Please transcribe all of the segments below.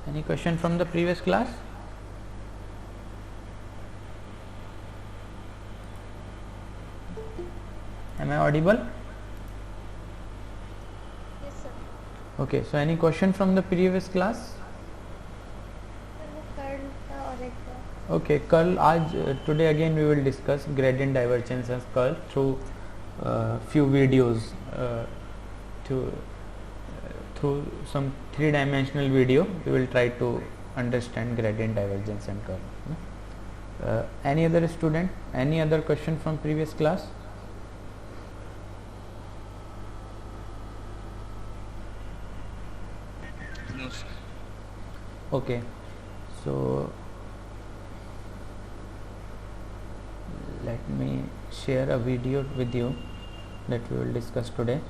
Any question from the previous class? Am I audible? Yes, sir. Okay, so any question from the previous class? Sir वो curl का और एक का Okay, curl. Today again we will discuss gradient divergence and curl through few videos, to through some three-dimensional video. We will try to understand gradient divergence and curl. Any other student? Any other question from previous class? No, sir. Okay, so let me share a video with you that we will discuss today.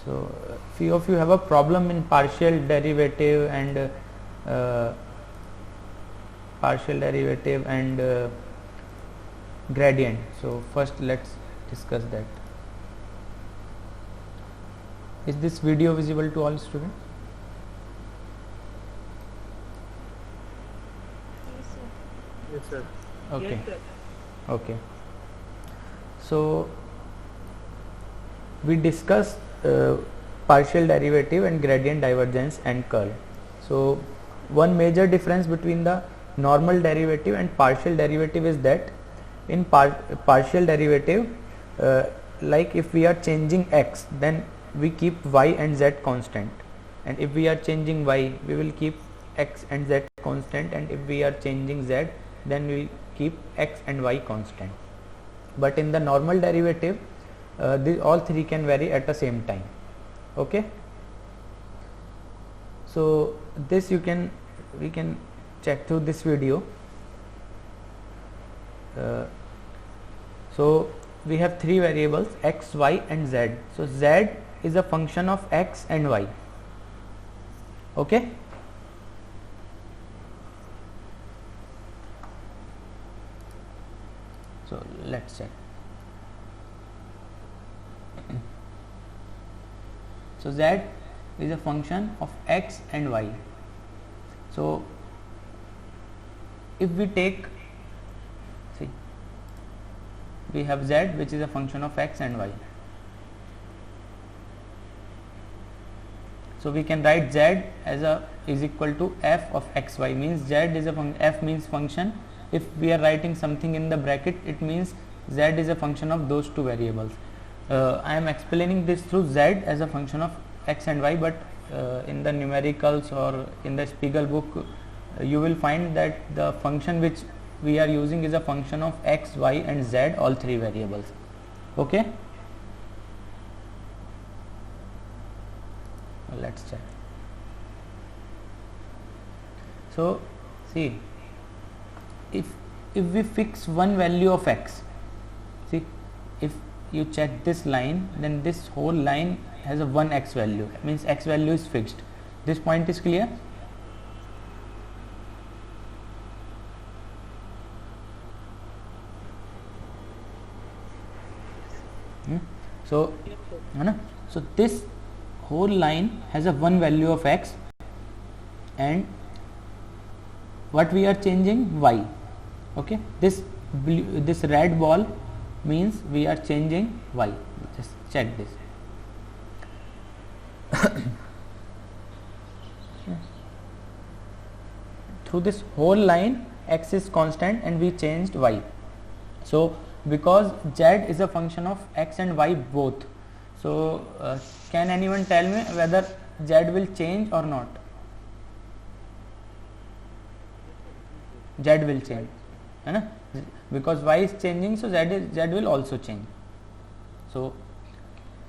So few of you have a problem in partial derivative and gradient. So first let's discuss that. Is this video visible to all students? yes, sir. Yes, sir. Okay. Okay. So we discussed partial derivative and gradient divergence and curl. So one major difference between the normal derivative and partial derivative is that in partial derivative, like if we are changing x, then we keep y and z constant, and if we are changing y, we will keep x and z constant, and if we are changing z, then we keep x and y constant. But in the normal derivative, all three can vary at the same time. Okay, so this we can check through this video. So we have three variables x, y and z. So z is a function of x and y. Okay, so let's check. So z is a function of x and y. So if we take, see, we have z which is a function of x and y. So we can write z as a is equal to f of x y, means z is a f means function. If we are writing something in the bracket, it means z is a function of those two variables. I am explaining this through z as a function of x and y, but in the numericals or in the Spiegel book, you will find that the function which we are using is a function of x, y and z, all three variables. Okay, let's check. So see, if we fix one value of x, see, if you check this line, then this whole line has a 1x value, means x value is fixed. This point is clear? So so this whole line has a one value of x, and what we are changing, y. Okay, this red ball means we are changing y. Just check this. Through this whole line, x is constant and we changed y. So because z is a function of x and y both, so can anyone tell me whether z will change or not? Z will change, है ना? Because y is changing, so z will also change. So,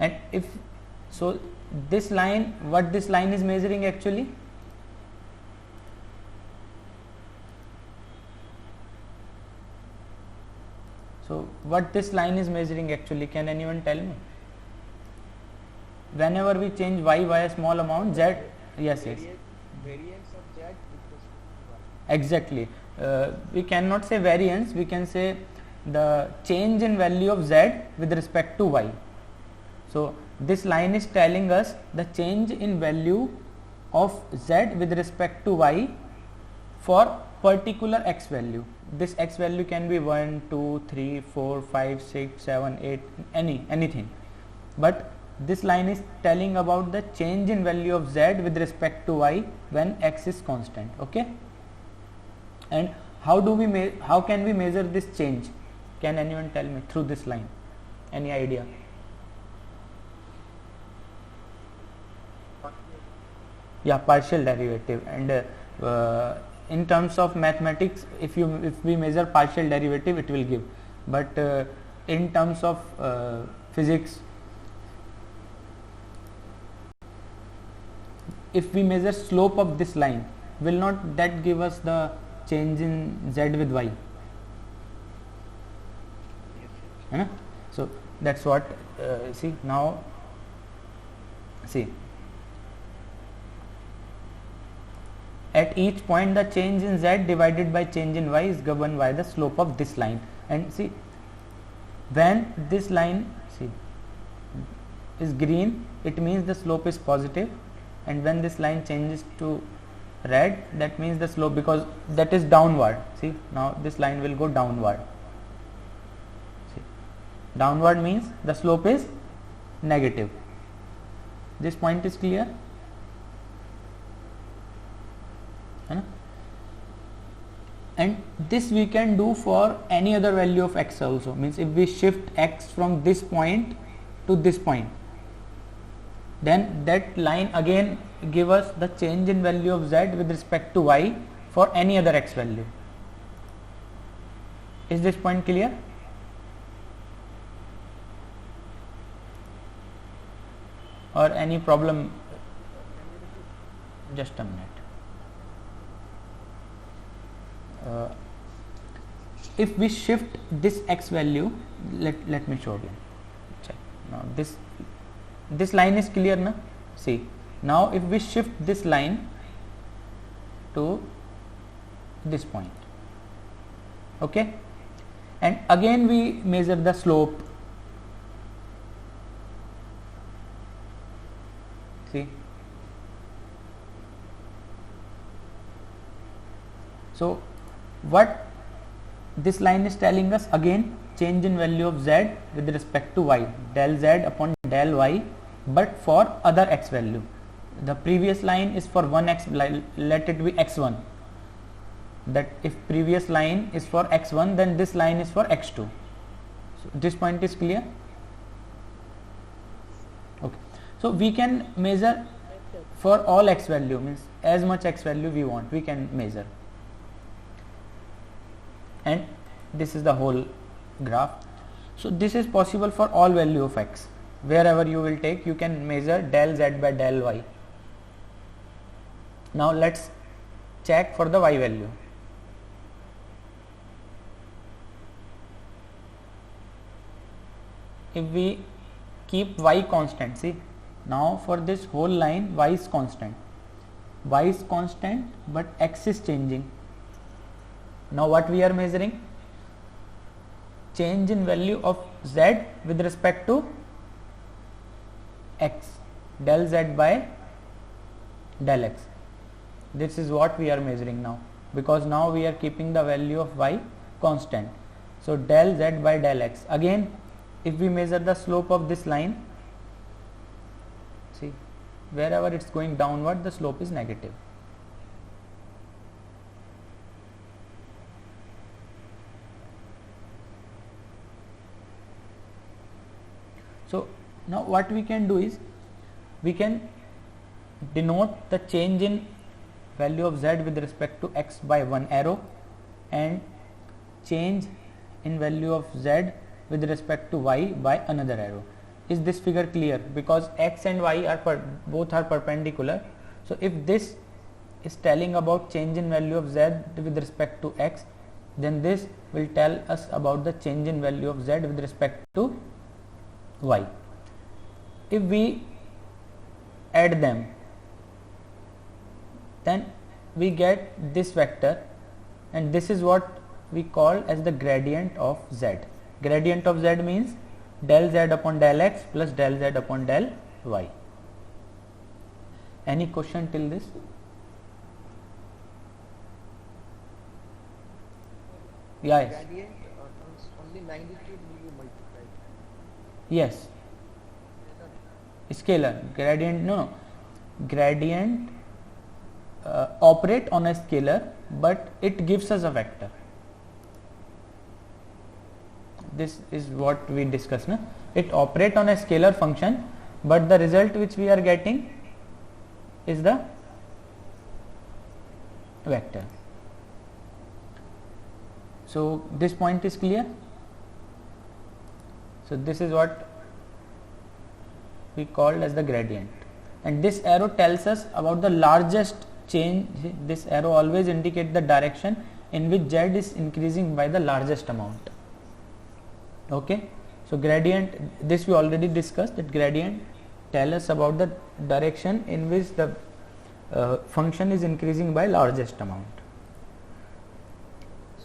and if so, this line, what this line is measuring actually? So what this line is measuring actually, can anyone tell me? Whenever we change y by a small amount, z, yes, Variance of z equals to y. exactly. We cannot say variance, we can say the change in value of z with respect to y. So this line is telling us the change in value of z with respect to y for particular x value. This x value can be 1, 2, 3, 4, 5, 6, 7, 8, anything. But this line is telling about the change in value of z with respect to y when x is constant. Okay. And how can we measure this change? Can anyone tell me through this line? Any idea? Yeah, partial derivative. And in terms of mathematics, if we measure partial derivative, it will give. But in terms of physics, if we measure slope of this line, will not that give us the change in z with y? So that's what see now. See, at each point the change in z divided by change in y is governed by the slope of this line. And see, when this line is green, it means the slope is positive, and when this line changes to red, that means the slope, because that is downward. See, now this line will go downward. See, downward means the slope is negative. This point is clear? And this we can do for any other value of x also. Means if we shift x from this point to this point, then that line again give us the change in value of z with respect to y for any other x value. Is this point clear? Or any problem? Just a minute. If we shift this x value, let me show again. Check. Now this line is clear, na? See, now if we shift this line to this point, okay, and again we measure the slope. See, so what this line is telling us, again change in value of z with respect to y, del z upon del y, but for other x value. The previous line is for one x, let it be x1. That if previous line is for x1, then this line is for x2. So this point is clear? Okay. So we can measure for all x value, means as much x value we want, we can measure. And this is the whole graph. So this is possible for all value of x. Wherever you will take, you can measure del z by del y. Now let's check for the y value. If we keep y constant, see, now for this whole line y is constant. Y is constant, but x is changing. Now what we are measuring? Change in value of z with respect to x, del z by del x. This is what we are measuring now, because now we are keeping the value of y constant. So del z by del x. Again, if we measure the slope of this line, see, wherever it's going downward, the slope is negative. So now what we can do is, we can denote the change in value of z with respect to x by one arrow, and change in value of z with respect to y by another arrow. Is this figure clear? Because x and y are both are perpendicular. So if this is telling about change in value of z with respect to x, then this will tell us about the change in value of z with respect to y. If we add them, then we get this vector, and this is what we call as the gradient of z. Gradient of z means del z upon del x plus del z upon del y. Any question till this? Yes. Gradient comes only magnitude will be multiplied. Yes. Scalar gradient, no, gradient operate on a scalar, but it gives us a vector. This is what we discussed, na? It operate on a scalar function, but the result which we are getting is the vector. So this point is clear. So this is what we called as the gradient, and this arrow tells us about the largest change. This arrow always indicates the direction in which z is increasing by the largest amount. Okay, so gradient, this we already discussed, that gradient tell us about the direction in which the function is increasing by largest amount.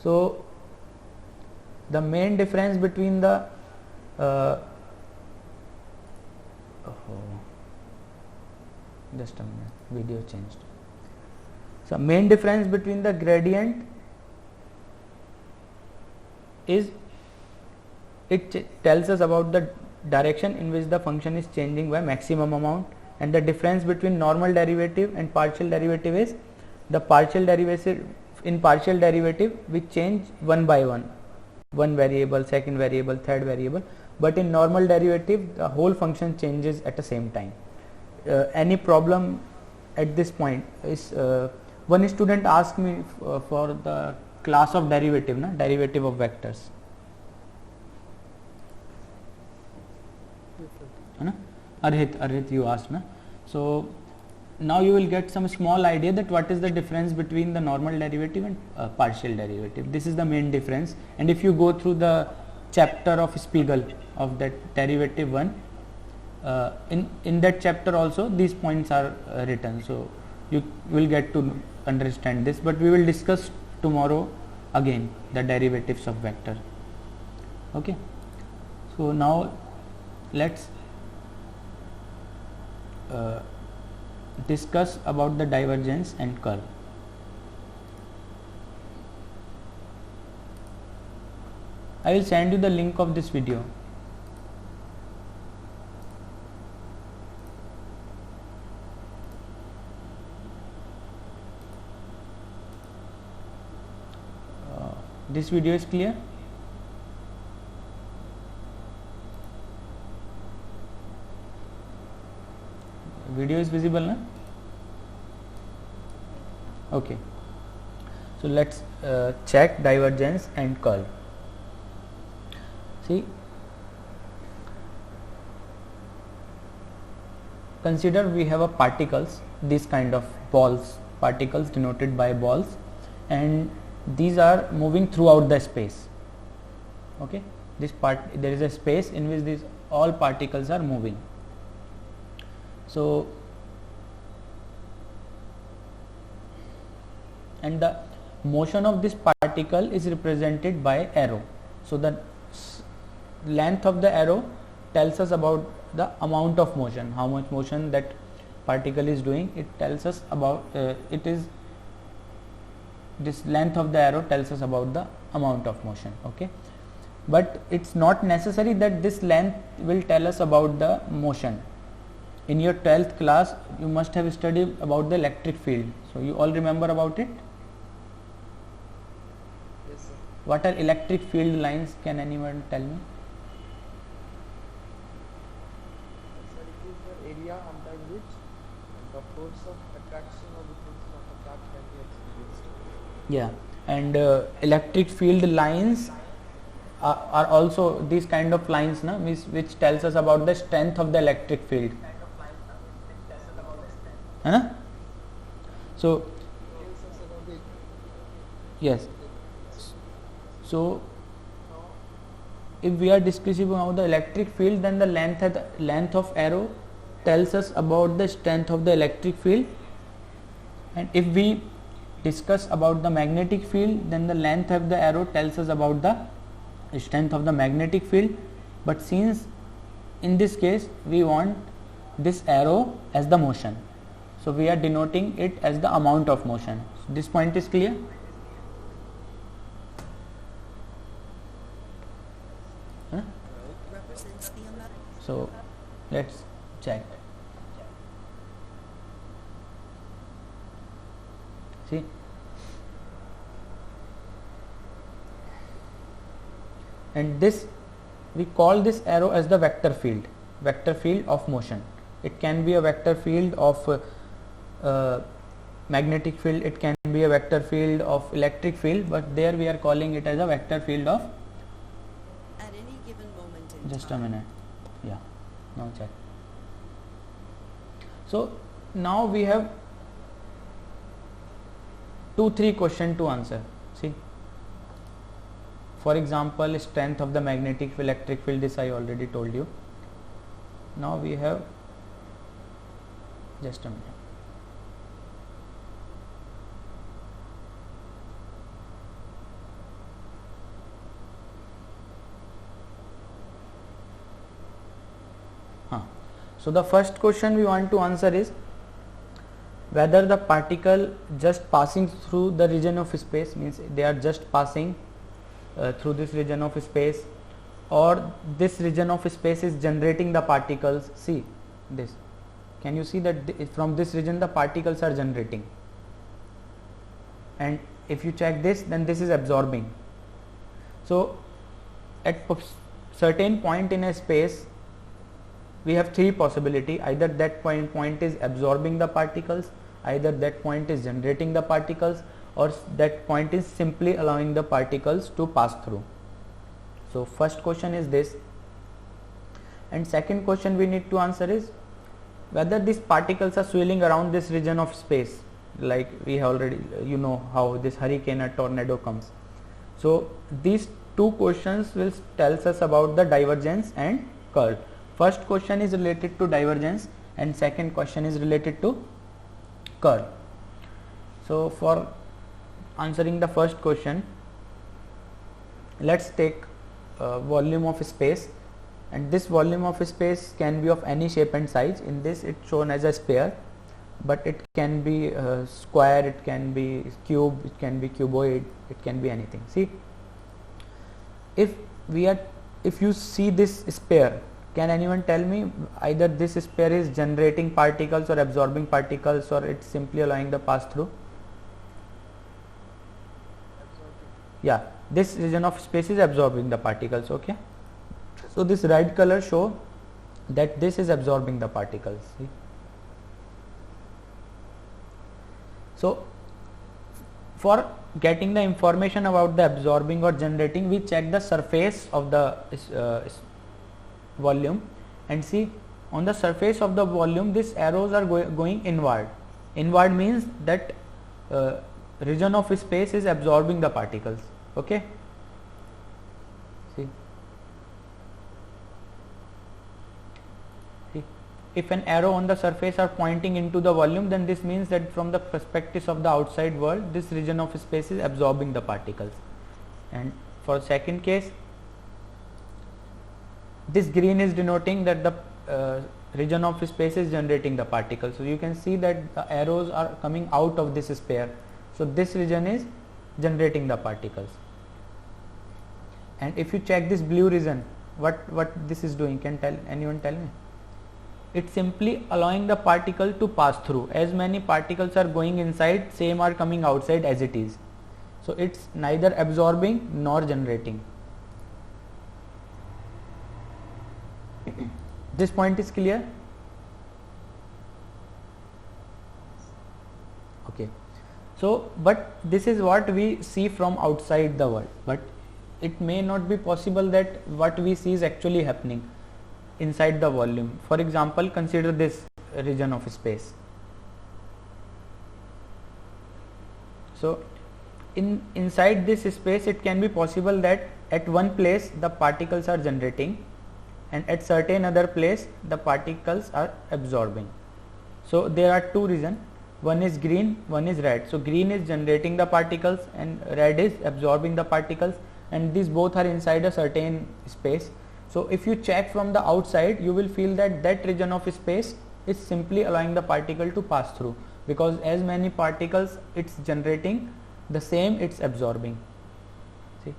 So the main difference between the just a minute, video changed. So main difference between the gradient is it tells us about the direction in which the function is changing by maximum amount, and the difference between normal derivative and partial derivative is the partial derivative, in partial derivative we change one by one variable, second variable, third variable, but in normal derivative the whole function changes at the same time. Any problem at this point is one student asked me for the class of derivative, na, derivative of vectors. Arhit, you asked, na? So now you will get some small idea that what is the difference between the normal derivative and partial derivative. This is the main difference, and if you go through the chapter of Spiegel of that derivative one, in that chapter also these points are written, so you will get to understand this, but we will discuss tomorrow again the derivatives of vector. Okay, so now let's discuss about the divergence and curl. I will send you the link of this video. This video is clear? Video is visible, na? Okay, so let's check divergence and curl. See, consider we have a particles, this kind of balls, particles denoted by balls, and these are moving throughout the space. Okay, this part, there is a space in which these all particles are moving. So and the motion of this particle is represented by arrow. So the length of the arrow tells us about the amount of motion, how much motion that particle is doing. It tells us about it is this length of the arrow tells us about the amount of motion. Okay, but it's not necessary that this length will tell us about the motion. In your 12th class you must have studied about the electric field, so you all remember about it. Yes, sir. What are electric field lines? Can anyone tell me? Sir, it is the area under which the force of attraction or repulsion of a charge can be experienced. Yeah, and electric field lines are also these kind of lines, na, which tells us about the strength of the electric field. Huh? So Tells us about the yes, so if we are discussing about the electric field, then the length of arrow tells us about the strength of the electric field, and if we discuss about the magnetic field, then the length of the arrow tells us about the strength of the magnetic field. But since in this case we want this arrow as the motion, so we are denoting it as the amount of motion. So this point is clear? Huh? Represents the amount. So let's check. See, and this we call this arrow as the vector field of motion. It can be a vector field of magnetic field, it can be a vector field of electric field, but there we are calling it as a vector field of, At any given moment in just a time. minute, yeah, now check. So now we have 2-3 questions to answer. See, for example, strength of the magnetic electric field, this I already told you. Now we have, just a minute. So the first question we want to answer is whether the particle just passing through the region of space, means they are just passing through this region of space, or this region of space is generating the particles. See this, can you see that from this region the particles are generating, and if you check this, then this is absorbing. So at certain point in a space we have 3 possibility: either that point is absorbing the particles, either that point is generating the particles, or that point is simply allowing the particles to pass through. So first question is this, and second question we need to answer is whether these particles are swirling around this region of space, like we have already, you know how this hurricane or tornado comes. So these 2 questions will tells us about the divergence and curl. First question is related to divergence and second question is related to curl. So for answering the first question, let's take volume of space, and this volume of space can be of any shape and size. In this it's shown as a sphere, but it can be square, it can be cube, it can be cuboid, it can be anything. See, if you see this sphere, can anyone tell me either this sphere is generating particles or absorbing particles, or it's simply allowing the pass through? Yeah, this region of space is absorbing the particles. Okay, so this red color show that this is absorbing the particles. See? So for getting the information about the absorbing or generating, we check the surface of the volume, and see on the surface of the volume these arrows are going inward. Inward means that region of space is absorbing the particles. Okay, see, if an arrow on the surface are pointing into the volume, then this means that from the perspective of the outside world, this region of space is absorbing the particles. And for second case, this green is denoting that the region of space is generating the particles. So you can see that the arrows are coming out of this sphere. So this region is generating the particles. And if you check this blue region, what this is doing, can anyone tell me? It's simply allowing the particle to pass through. As many particles are going inside, same are coming outside as it is. So it's neither absorbing nor generating. This point is clear? Okay. So, but this is what we see from outside the world, but it may not be possible that what we see is actually happening inside the volume. For example, consider this region of space. So inside this space, it can be possible that at one place the particles are generating, and at certain other place the particles are absorbing. So there are 2 reasons. one is green, one is red. So green is generating the particles and red is absorbing the particles, and these both are inside a certain space. So if you check from the outside, you will feel that that region of space is simply allowing the particle to pass through, because as many particles it's generating, the same it's absorbing. See,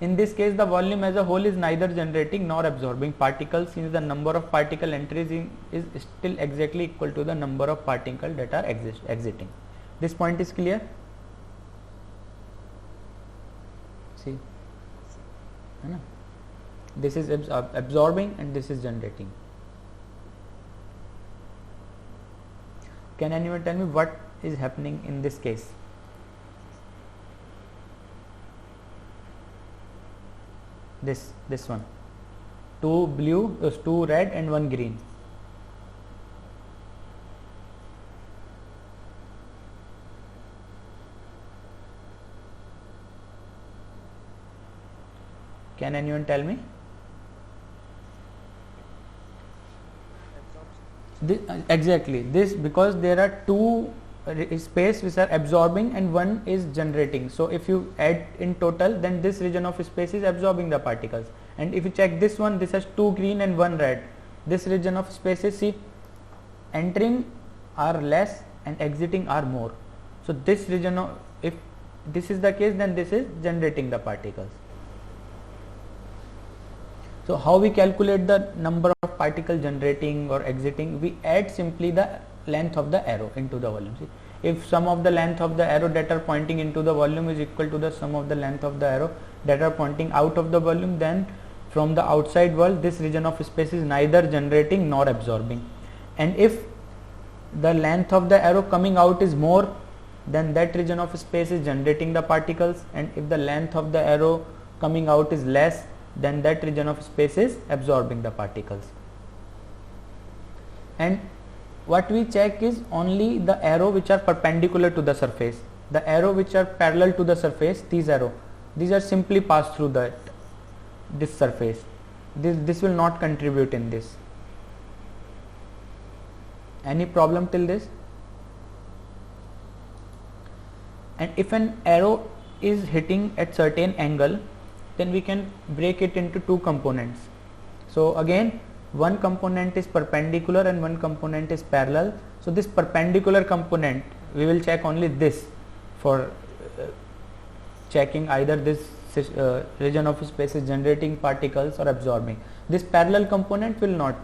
in this case the volume as a whole is neither generating nor absorbing particles, since the number of particle entries is still exactly equal to the number of particles that are exiting. This point is clear? See, this is absorbing and this is generating. Can anyone tell me what is happening in this case? This one, 2 blue, 2 red and 1 green. Can anyone tell me? Exactly this, because there are two space which are absorbing and one is generating. So if you add in total, then this region of space is absorbing the particles, and if you check this one, this has 2 green and 1 red. This region of space is, see, entering are less and exiting are more. So this region of, if this is the case, then this is generating the particles. So how we calculate the number of particles generating or exiting? We add simply the length of the arrow into the volume. See, if sum of the length of the arrow that are pointing into the volume is equal to the sum of the length of the arrow that are pointing out of the volume, then from the outside world this region of space is neither generating nor absorbing. And if the length of the arrow coming out is more, then that region of space is generating the particles, and if the length of the arrow coming out is less, then that region of space is absorbing the particles. And what we check is only the arrow which are perpendicular to the surface. The arrow which are parallel to the surface, these are simply passed through this surface. This will not contribute in this. Any problem till this? And if an arrow is hitting at certain angle, then we can break it into two components. So again, one component is perpendicular and one component is parallel. So this perpendicular component, we will check only this for checking either this region of space is generating particles or absorbing. This parallel component will not.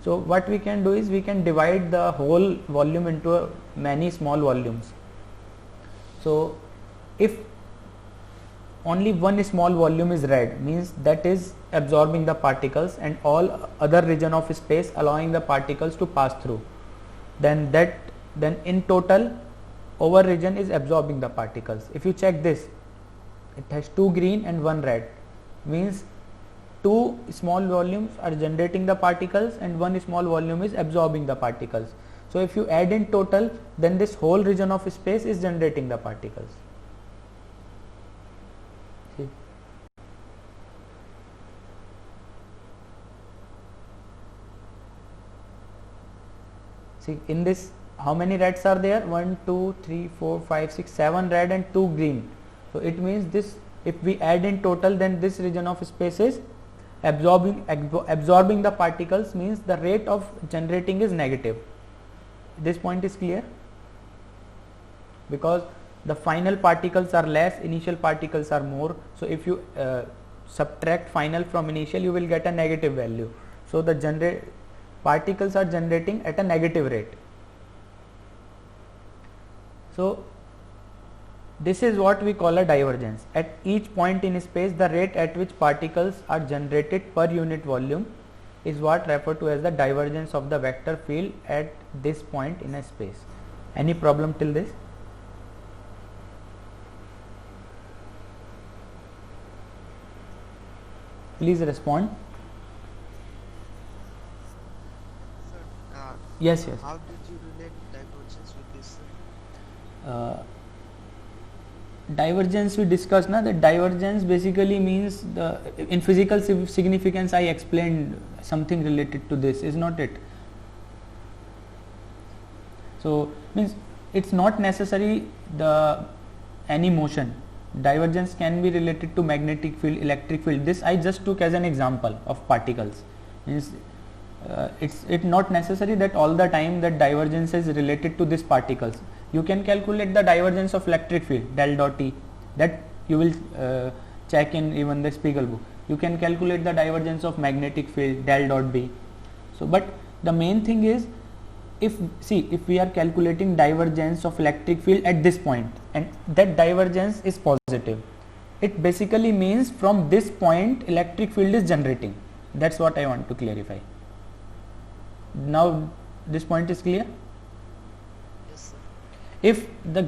So what we can do is we can divide the whole volume into many small volumes. So if only one small volume is red, means that is absorbing the particles, and all other region of space allowing the particles to pass through, then in total over region is absorbing the particles. If you check this, it has 2 green and 1 red, means 2 small volumes are generating the particles and 1 small volume is absorbing the particles. So if you add in total, then this whole region of space is generating the particles. See, in this, how many reds are there? 1, 2, 3, 4, 5, 6, 7 red and 2 green. So it means this, if we add in total, then this region of space is absorbing the particles, means the rate of generating is negative. This point is clear? Because the final particles are less, initial particles are more. So if you subtract final from initial, you will get a negative value. So the particles are generating at a negative rate. So this is what we call a divergence. At each point in space, the rate at which particles are generated per unit volume is what referred to as the divergence of the vector field at this point in a space. Any problem till this? Please respond. Yes. How did you relate divergence with this? Divergence we discussed now. That divergence basically means in physical significance I explained something related to this, is not it? So means it's not necessary the any motion. Divergence can be related to magnetic field, electric field. This I just took as an example of particles. Means it's not necessary that all the time that divergence is related to these particles. You can calculate the divergence of electric field del dot E, that you will check in even the Spiegel book. You can calculate the divergence of magnetic field del dot B. So but the main thing is, if we are calculating divergence of electric field at this point and that divergence is positive, it basically means from this point electric field is generating. That's what I want to clarify. Now this point is clear. Yes, sir. If the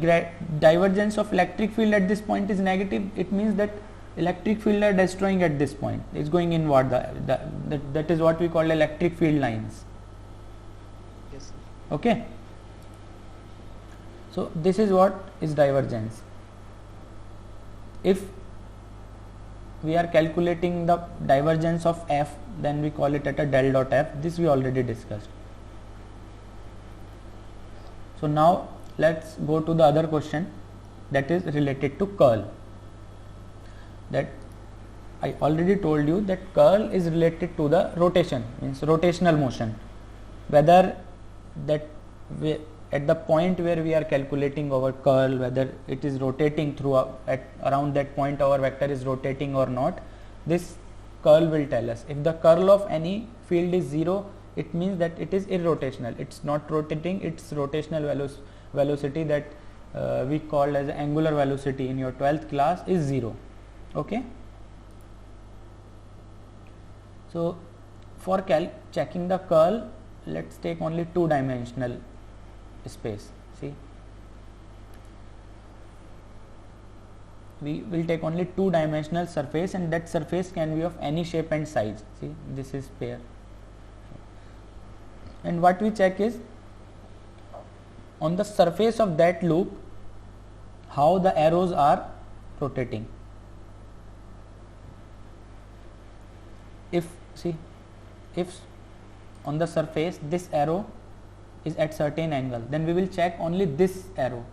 divergence of electric field at this point is negative, it means that electric field are destroying at this point. It's going inward. That is what we call electric field lines. Yes, sir. Okay. So this is what is divergence. If we are calculating the divergence of F, then we call it at a del dot F. This we already discussed. So now let's go to the other question, that is related to curl. That I already told you that curl is related to the rotation, means rotational motion. Whether that at the point where we are calculating our curl, whether it is rotating through at around that point our vector is rotating or not, this curl will tell us. If the curl of any field is 0, it means that it is irrotational. It's not rotating, its rotational velocity that we called as angular velocity in your 12th class is 0. Okay. So for checking the curl, let's take only two-dimensional space. See, we will take only two-dimensional surface, and that surface can be of any shape and size. See, this is sphere, and what we check is on the surface of that loop how the arrows are rotating. If on the surface this arrow is at certain angle, then we will check only this arrow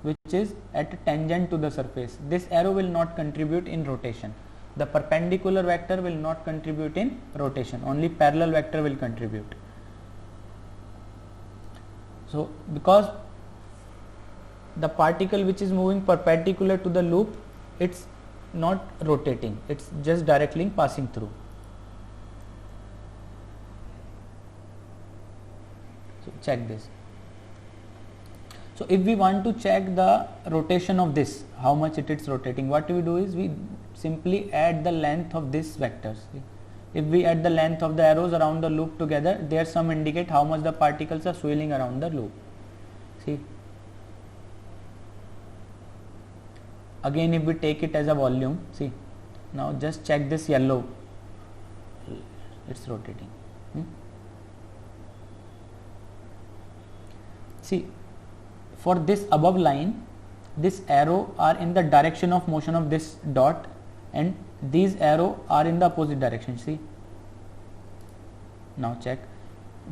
which is at tangent to the surface. This arrow will not contribute in rotation. The perpendicular vector will not contribute in rotation, only parallel vector will contribute. So because the particle which is moving perpendicular to the loop, it's not rotating, it's just directly passing through. So check this. So if we want to check the rotation of this, how much it is rotating, what we do is we simply add the length of these vectors. If we add the length of the arrows around the loop together, their sum indicate how much the particles are swirling around the loop. See, again if we take it as a volume, see, now just check this yellow, it's rotating. See, for this above line, this arrow are in the direction of motion of this dot, and these arrow are in the opposite direction. See, now check,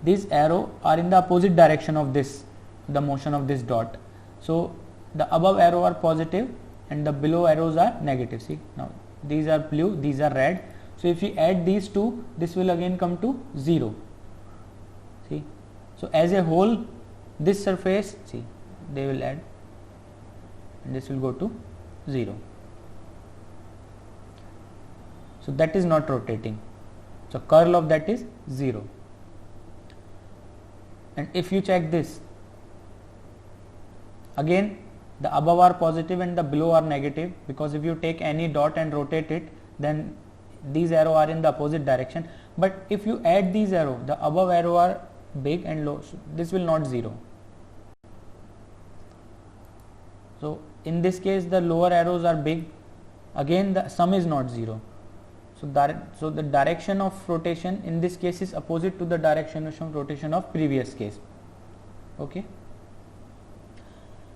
these arrow are in the opposite direction of this, the motion of this dot. So the above arrow are positive and the below arrows are negative. See, now these are blue, these are red. So if we add these two, this will again come to 0. See, so as a whole, this surface, see, they will add and this will go to 0. So that is not rotating. So curl of that is 0. And if you check this, again the above are positive and the below are negative, because if you take any dot and rotate it, then these arrow are in the opposite direction. But if you add these arrow, the above arrow are big and low, so this will not 0. So in this case the lower arrows are big, again the sum is not 0. So the direction of rotation in this case is opposite to the direction of rotation of previous case. Okay.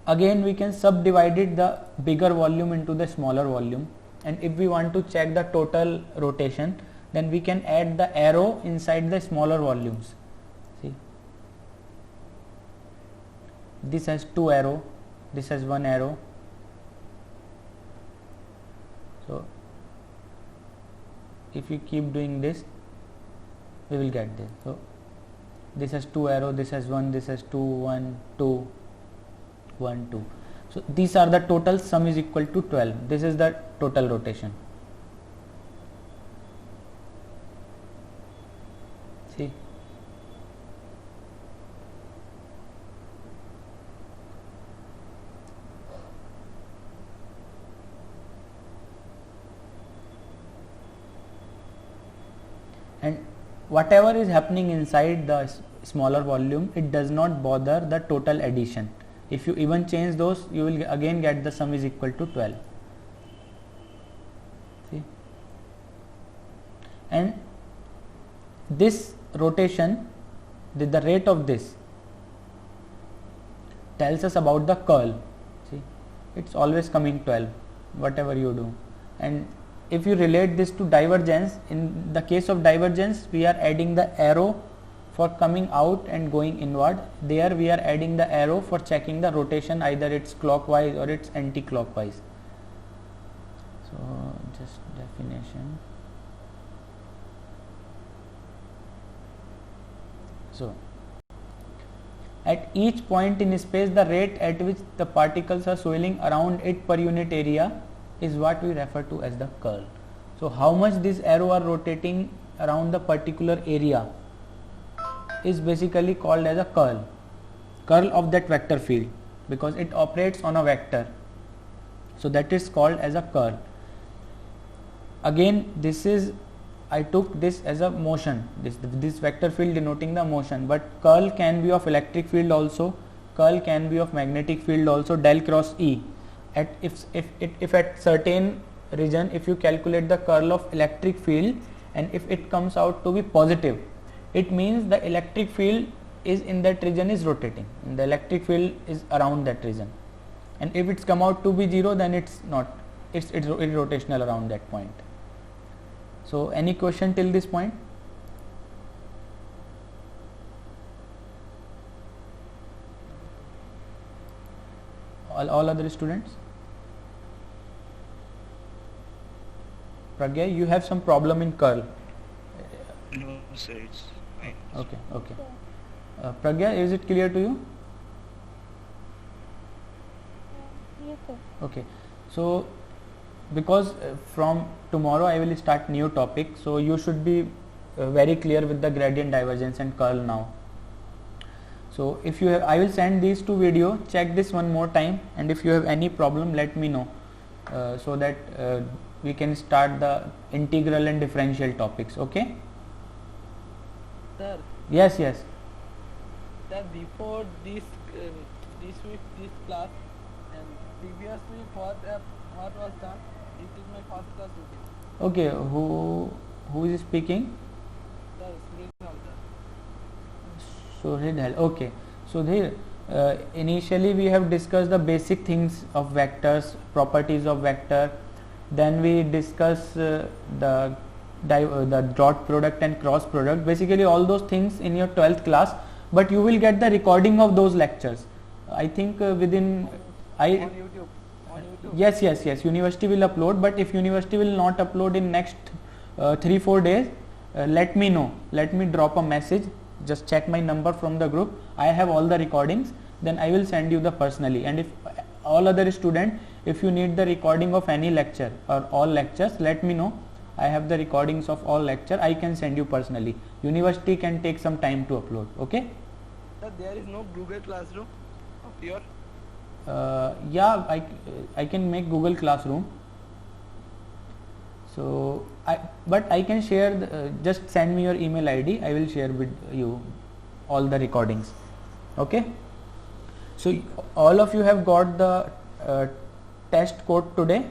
Again we can subdivide it, the bigger volume into the smaller volume, and if we want to check the total rotation, then we can add the arrow inside the smaller volumes. See, this has 2 arrow, this has 1 arrow. So if you keep doing this, we will get this. So this has 2 arrow, this has 1, this has 2, 1, 2, 1, 2. So these are the total, sum is equal to 12. This is the total rotation. See, and whatever is happening inside the smaller volume, it does not bother the total addition. If you even change those, you will again get the sum is equal to 12. See, and this rotation, the rate of this tells us about the curl. See, it's always coming 12 whatever you do. And if you relate this to divergence, in the case of divergence we are adding the arrow for coming out and going inward. There we are adding the arrow for checking the rotation, either it's clockwise or it's anti-clockwise. So just definition. So at each point in space, the rate at which the particles are swirling around it per unit area is what we refer to as the curl. So how much this arrow are rotating around the particular area is basically called as a curl of that vector field, because it operates on a vector. So that is called as a curl. Again, this is, I took this as a motion, this vector field denoting the motion, but curl can be of electric field also, curl can be of magnetic field also, del cross E. If at certain region, if you calculate the curl of electric field and if it comes out to be positive, it means the electric field is in that region is rotating, and the electric field is around that region. And if it's come out to be 0, then it's not, it's irrotational around that point. So any question till this point? All other students? Pragya, you have some problem in curl. No, sir, it's fine. Okay. Pragya, is it clear to you? Yes, sir. Okay. So because from tomorrow I will start new topic, so you should be very clear with the gradient, divergence and curl now. So if you have, I will send these two video, check this one more time, and if you have any problem, let me know, so that we can start the integral and differential topics. Okay? Sir, Yes. that before this week, this class, and previous week what was done, it is my first class routine. Okay. Who is speaking? Sir, Smridhal, sir. Suhridhal. Okay. So there, initially we have discussed the basic things of vectors, properties of vector. Then we discuss the dot product and cross product. Basically all those things in your 12th class, but you will get the recording of those lectures. I think within On YouTube. Yes. University will upload, but if university will not upload in next 3-4 days, let me know. Let me drop a message. Just check my number from the group. I have all the recordings. Then I will send you the personally. And if all other student, if you need the recording of any lecture or all lectures, let me know. I have the recordings of all lecture. I can send you personally. University can take some time to upload. Okay? Sir, there is no Google Classroom of your. Yeah, I can make Google Classroom. So but I can share just send me your email ID. I will share with you all the recordings. Okay? So all of you have got the test code today.